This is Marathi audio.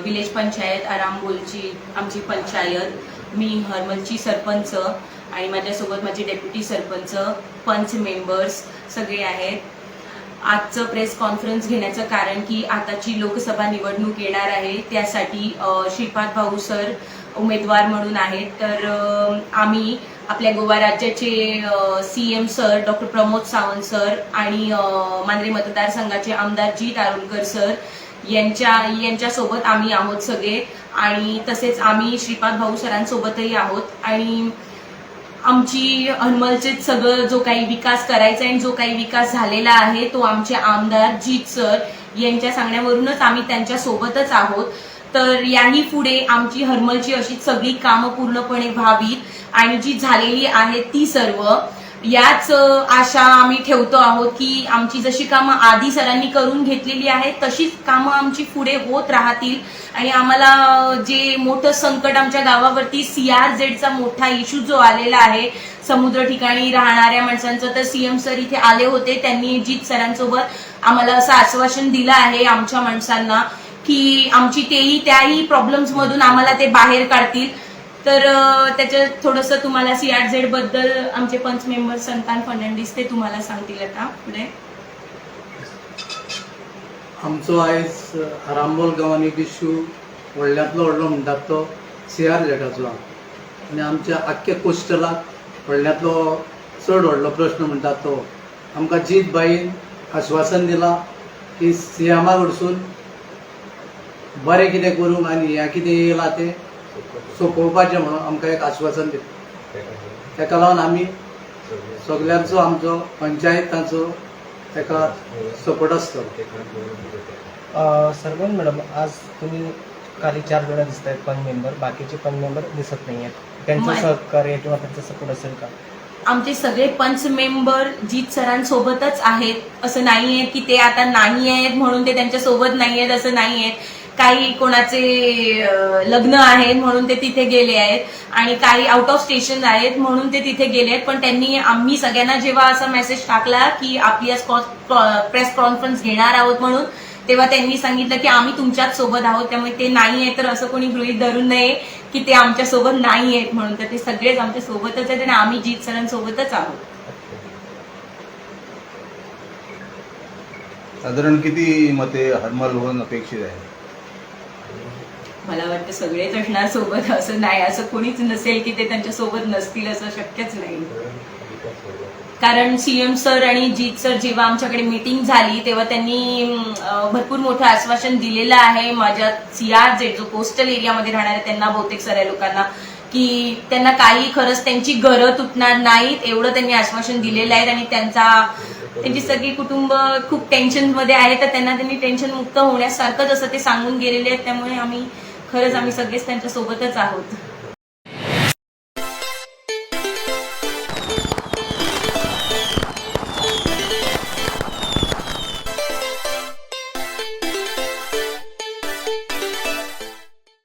विलेज पंचायत आरामबोलची आमची पंचायत, मी हरमलची सरपंच आणि माझ्यासोबत माझे डेप्युटी सरपंच, पंच मेंबर्स सगळे आहेत. आजचं प्रेस कॉन्फरन्स घेण्याचं कारण की आताची लोकसभा निवडणूक येणार आहे, त्यासाठी श्रीपाद भाऊ सर उमेदवार म्हणून आहेत. तर आम्ही आपल्या गोवा राज्याचे CM sir doctor Pramod Sawant sir आणि मांद्रे मतदारसंघाचे आमदार जी तारुलकर सर यांच्यासोबत आम्ही आहोत सगळे, आणि तसेच आम्ही श्रीपाद भाऊ सरांसोबतही आहोत. आणि आमची हरमलचे सगळं जो काही विकास करायचा आणि जो काही विकास झालेला आहे तो आमचे आमदार जीत सर यांच्या सांगण्यावरूनच आम्ही त्यांच्या सोबतच आहोत. तर याही पुढे आमची हरमलची अशी सगळी कामं पूर्णपणे व्हावीत आणि जी झालेली आहेत ती सर्व, याच आशा आम्ही ठेवतो आहोत की आमची जशी कामं आधी सरांनी करून घेतलेली आहेत तशीच कामं आमची पुढे होत राहतील. आणि आम्हाला जे मोठं संकट आमच्या गावावरती CRZचा मोठा इश्यू जो आलेला आहे समुद्र ठिकाणी राहणाऱ्या माणसांचं, तर CM सर इथे आले होते. त्यांनी जीत सरांसोबत आम्हाला असं आश्वासन दिलं आहे आमच्या माणसांना की आमची त्याही प्रॉब्लेम्स मधून आम्हाला ते बाहेर काढतील. तर त्याच्यात थोडंसं तुम्हाला CRZ बद्दल आमचे पंच मेंबर संतान फर्नांडिस ते तुम्हाला सांगतील आता पुढे. आमचो आयज आरांबोल गांवांत एक इश्यू व्हडल्यांतलो व्हडलो म्हणटात तो CRZाचो, आनी आमच्या आख्ख्या कोस्टलाक व्हडल्यांतलो चड व्हडलो प्रश्न म्हणटात तो. आमकां जीत बाईन आश्वासन दिलां की CMा कडसून बरें कितें करूंक आनी ह्या कितें येयलां तें सोंपोवपाचें म्हणून आमकां एक आश्वासन दिलें. ताका लागून आमी सगल्यांचो आमचो पंचायताचो ताका सपोर्ट आसता. सरपंच मॅडम, आज तुम्ही खाली 4 जण दिसत आहेत पंच मेंबर, बाकीचे पंच मेंबर दिसत नाही आहेत. त्यांचं सहकार्य किंवा त्यांचा सपोर्ट असेल का? आमचे सगळे पंच मेंबर जीत सरांसोबतच आहेत. असं नाही आहे की ते आता नाही आहेत म्हणून ते त्यांच्या सोबत नाही आहेत, असं नाही आहे. काही कोणाचे लग्न आहेत म्हणून ते तिथे गेले आहेत आणि काही आउट ऑफ स्टेशन आहेत म्हणून ते तिथे गेले आहेत. पण त्यांनी आम्ही सगळ्यांना जेव्हा असा मेसेज टाकला की आपली आज प्रेस कॉन्फरन्स घेणार आहोत म्हणून, तेव्हा त्यांनी सांगितलं की आम्ही तुमच्याच सोबत आहोत. त्यामुळे ते नाही आहेत तर असं कोणी गृहीत धरू नये की ते आमच्या सोबत नाही आहेत म्हणून. तर ते सगळेच आमच्या सोबतच आहेत आणि आम्ही जीत सरांसोबतच आहोत. साधारण किती मते हरमल होऊन अपेक्षित आहे? मला वाटतं सगळेच असणार सोबत, असं नाही, असं कोणीच नसेल की ते त्यांच्या सोबत नसतील, असं शक्यच नाही. कारण CM सर आणि जीत सर जेव्हा आमच्याकडे मीटिंग झाली तेव्हा त्यांनी भरपूर मोठं आश्वासन दिलेलं आहे माझ्या CRZ जो कोस्टल एरियामध्ये राहणार आहे त्यांना, बहुतेक साऱ्या लोकांना, की त्यांना काही खरंच त्यांची घरं तुटणार नाहीत एवढं त्यांनी आश्वासन दिलेलं आहे. आणि त्यांची सगळी कुटुंब खूप टेन्शन मध्ये आहे, तर त्यांनी टेन्शन मुक्त होण्यासारखंच असं ते सांगून गेलेले आहेत. त्यामुळे आम्ही सगळेच त्यांच्या सोबतच आहोत.